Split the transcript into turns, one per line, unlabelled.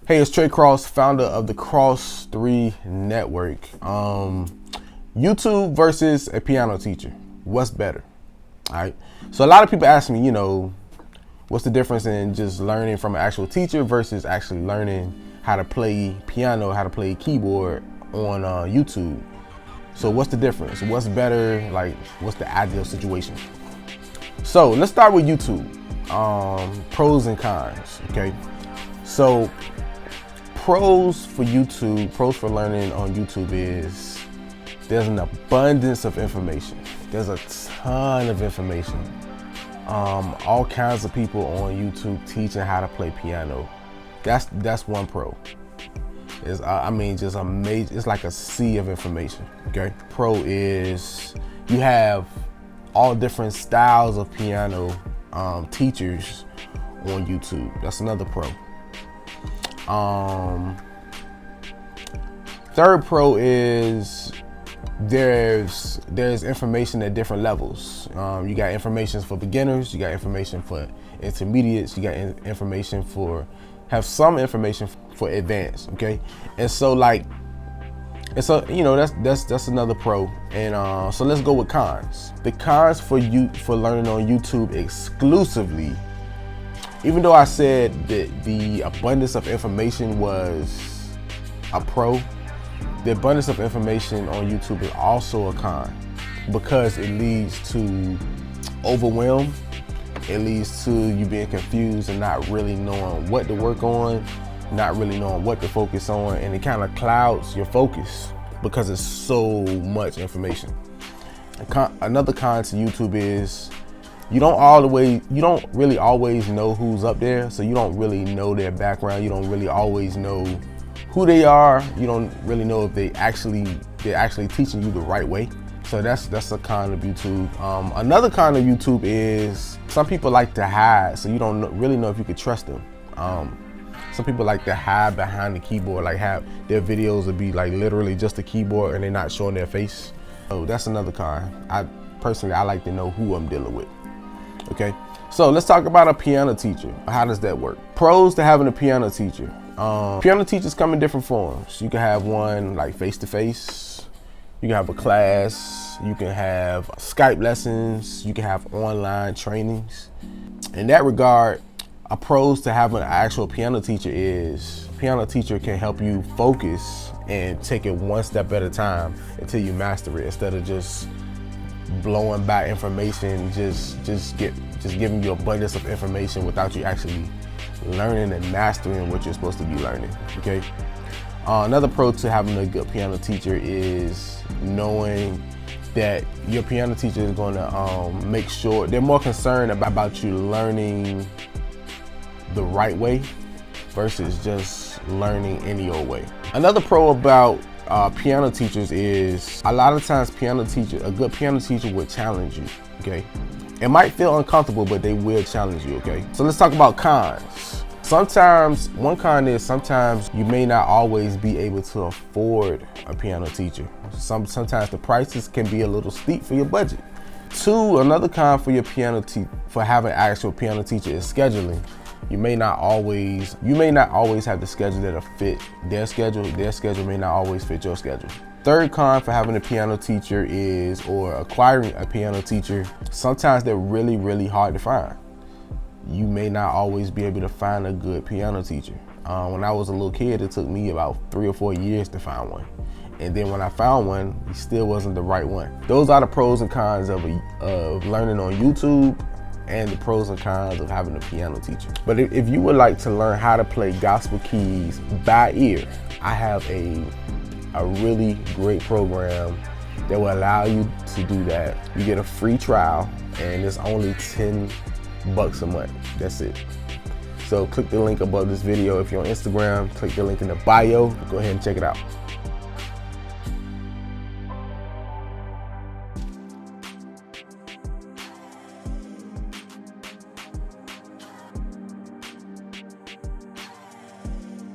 Hey, it's Trey Cross, founder of the Cross 3 Network. YouTube versus a piano teacher. What's better? All right. So a lot of people ask me, what's the difference in just learning from an actual teacher versus actually learning how to play piano, how to play keyboard on YouTube. So what's the difference? What's better? Like, what's the ideal situation? So let's start with YouTube. Pros and cons, okay? So pros for YouTube, pros for learning on YouTube is there's an abundance of information. There's a ton of information. All kinds of people on YouTube teaching how to play piano. That's one pro. It's, just amazing. It's like a sea of information, okay? Pro is you have all different styles of piano teachers on YouTube. That's another pro. Third pro is there's information at different levels. You got information for beginners, you got information for intermediates, you got information for some information for advanced, okay? And so that's another pro. And so let's go with cons. The cons for learning on YouTube exclusively, even though I said that the abundance of information was a pro, the abundance of information on YouTube is also a con because it leads to overwhelm. It leads to you being confused and not really knowing what to work on, not really knowing what to focus on, and it kind of clouds your focus because it's so much information. Another con to YouTube is you don't really always know who's up there, so you don't really know their background. You don't really always know who they are. You don't really know if they're actually teaching you the right way. So that's a con of YouTube. Another con of YouTube is some people like to hide, so you don't really know if you could trust them. Some people like to hide behind the keyboard, like have their videos would be like literally just a keyboard and they're not showing their face. So that's another con. I like to know who I'm dealing with. Okay, so let's talk about a piano teacher. How does that work? Pros to having a piano teacher. Piano teachers come in different forms. You can have one like face-to-face. You can have a class. You can have Skype lessons. You can have online trainings. In that regard, a pros to having an actual piano teacher is piano teacher can help you focus and take it one step at a time until you master it, instead of just blowing by information, just giving you abundance of information without you actually learning and mastering what you're supposed to be learning, okay? Another pro to having a good piano teacher is knowing that your piano teacher is going to make sure they're more concerned about you learning the right way versus just learning any old way. Another pro about piano teachers is a lot of times a good piano teacher will challenge you, okay? It might feel uncomfortable, but they will challenge you, okay? So let's talk about cons. One con is sometimes you may not always be able to afford a piano teacher. Sometimes the prices can be a little steep for your budget. Two, another con for your for having an actual piano teacher is scheduling. You may not always have the schedule that'll fit their schedule. Their schedule may not always fit your schedule. Third con for having a piano teacher or acquiring a piano teacher, sometimes they're really, really hard to find. You may not always be able to find a good piano teacher. When I was a little kid, it took me about 3 or 4 years to find one. And then when I found one, he still wasn't the right one. Those are the pros and cons of learning on YouTube, and the pros and cons of having a piano teacher. But if you would like to learn how to play gospel keys by ear, I have a really great program that will allow you to do that. You get a free trial, and it's only $10 a month. That's it. So click the link above this video. If you're on Instagram, click the link in the bio. Go ahead and check it out.